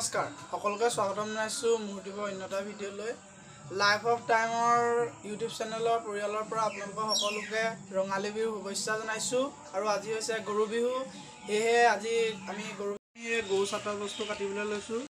নমস্কাৰ সকলোকে স্বাগতম জনাইছোঁ মুহূৰ্তিৰ অন্যটা ভিডিঅ'লৈ লাইফ অফ টাইমৰ ইউটিউব চেনেলৰ পৰিয়ালৰ পৰা আপোনালোকক সকলোকে ৰঙালী বিহুৰ শুভেচ্ছা জনাইছোঁ আৰু আজি হৈছে গৰু বিহু সেয়েহে আজি আমি গৰু চাটৰ বস্তু কাটিবলৈ লৈছোঁ।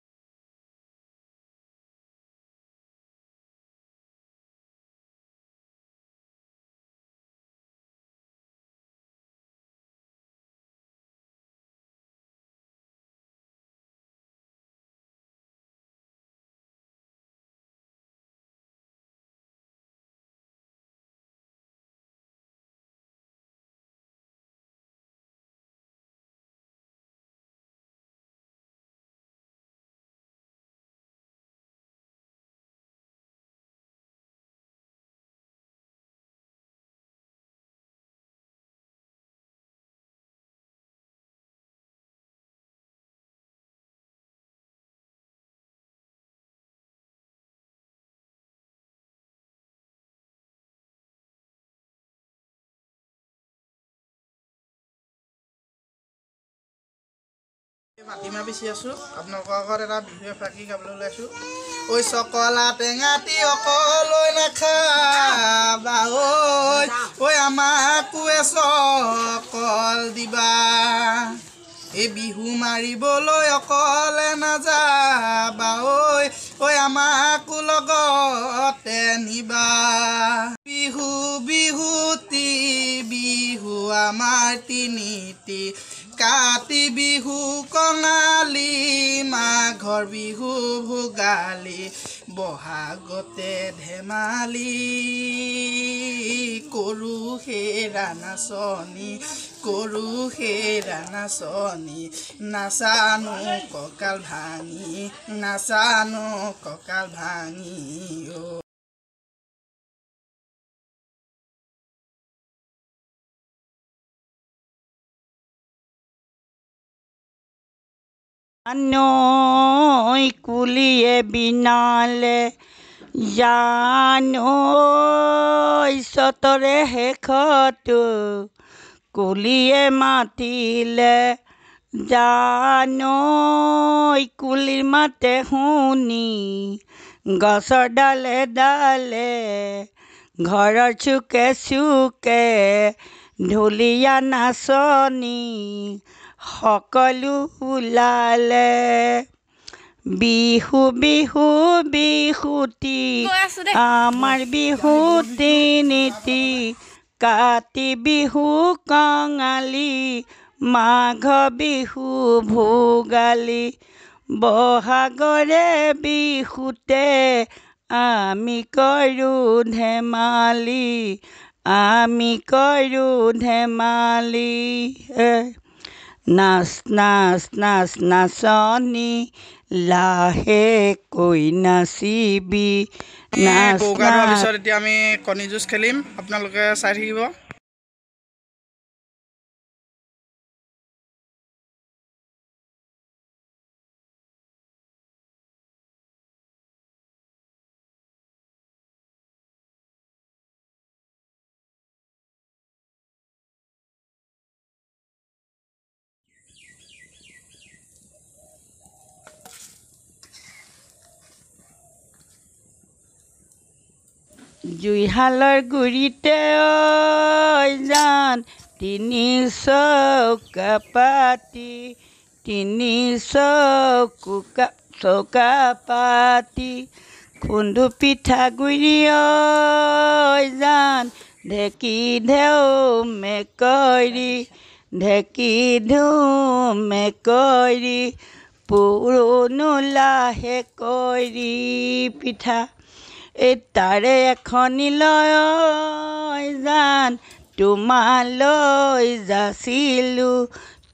মাটিমাহ পিচি আছোঁ আপোনালোকৰ আগত এটা বিহুৱে ফাকি গাবলৈ ওলাইছোঁ। ঐ চকলা টেঙাটি অকলৈ নাখাবা ঐ আমাকো চকল দিবা এই বিহু মাৰিবলৈ অকলে নাযাবা ঐ আমাকো লগতে নিবা। বিহু বিহুতি বিহু আমাৰ তিনিটি কাতি বিহু কঙালী মাঘৰ বিহু ভোগালী বহাগতে ধেমালি কৰোঁ হেৰা নাচনি কৰোঁ হেৰা নাচনি নাচানো কঁকাল ভাঙি নাচানো কঁকাল ভাঙি জানৈ কুলিয়ে বিনালে জানৈ চতৰে শেষতো কুলিয়ে মাতিলে জানৈ কুলিৰ মাতে শুনি গছৰ ডালে ডালে ঘৰৰ চুকে চুকে ঢুলীয়া নাচনি সকলো ওলালে। বিহু বিহু বিহুতি আমাৰ বিহু তিনিটি কাতি বিহু কঙালী মাঘ বিহু ভোগালী বহাগৰে বিহুতে আমি কৰোঁ ধেমালি আমি কৰোঁ ধেমালি। নাচ নাচ নাচ নাচনি লাহেকৈ নাচিবি নাচ নাচ। এতিয়া আমি কণী যুঁজ খেলিম, আপোনালোকে চাই থাকিব। জুইশালৰ গুৰিতে ঐ জান তিনি চৌকা পাতি তিনি চৌকা পাতি খুন্দু পিঠাগুৰি ঐ জান ঢেঁকী ঢেউ মেকৰি ঢেঁকী ঢেউ মেকৰি পুৰণো লাহে কৰি পিঠা এই তাৰে এখনি লৈ জান তোমালৈ যাচিলোঁ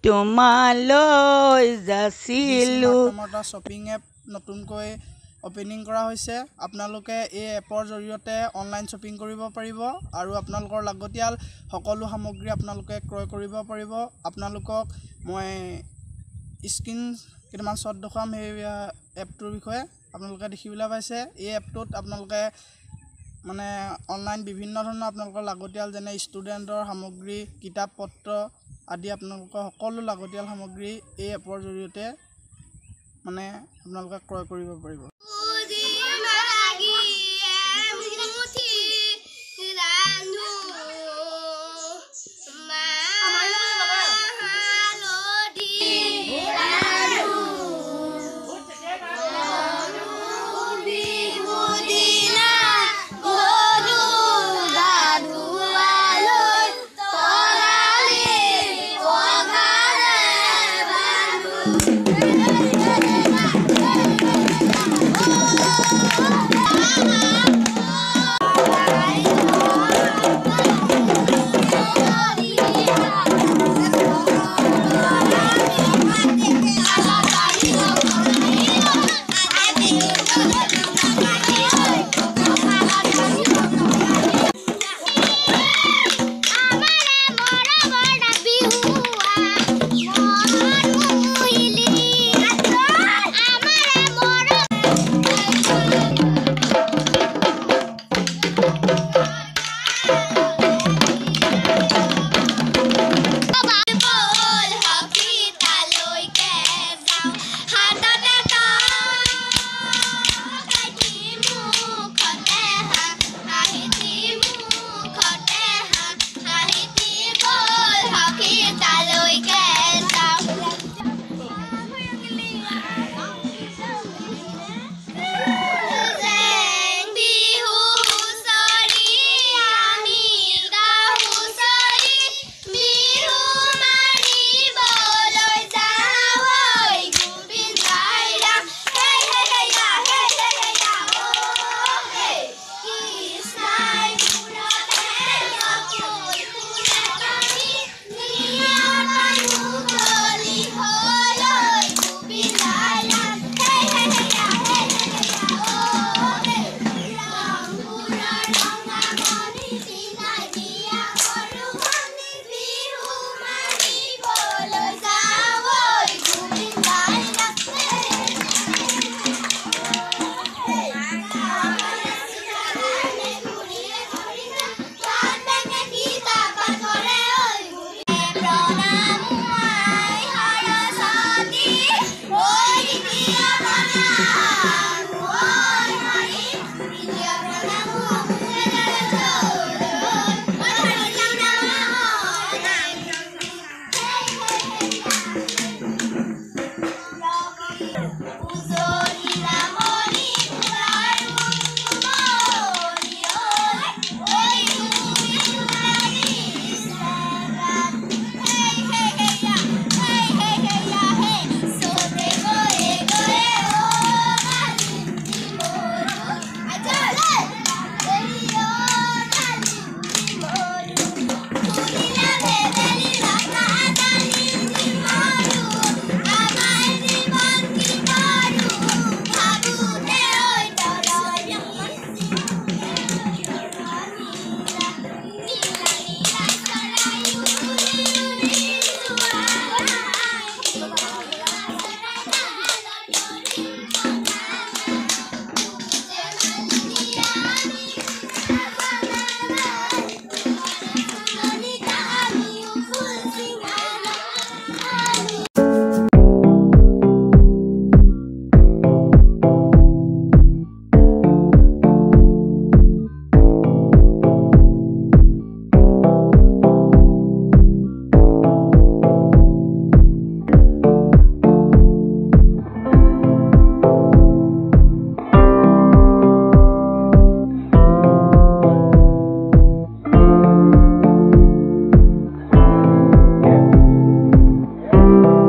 তোমালৈ যাচিলোঁ। শ্বপিং এপ নতুনকৈ অপেনিং কৰা হৈছে। আপোনালোকে এই এপৰ জৰিয়তে অনলাইন শ্বপিং কৰিব পাৰিব আৰু আপোনালোকৰ লাগতিয়াল সকলো সামগ্ৰী আপোনালোকে ক্ৰয় কৰিব পাৰিব। আপোনালোকক মই স্ক্ৰীন কেইটামান শ্বট দেখুৱাম সেই এপটোৰ বিষয়ে। আপোনালোকে দেখিবলৈ পাইছে এই এপটোত আপোনালোকে মানে অনলাইন বিভিন্ন ধৰণৰ আপোনালোকৰ লাগতিয়াল যেনে ষ্টুডেণ্টৰ সামগ্ৰী কিতাপ পত্ৰ আদি আপোনালোকৰ সকলো লাগতিয়াল সামগ্ৰী এই এপৰ জৰিয়তে মানে আপোনালোকে ক্ৰয় কৰিব পাৰিব।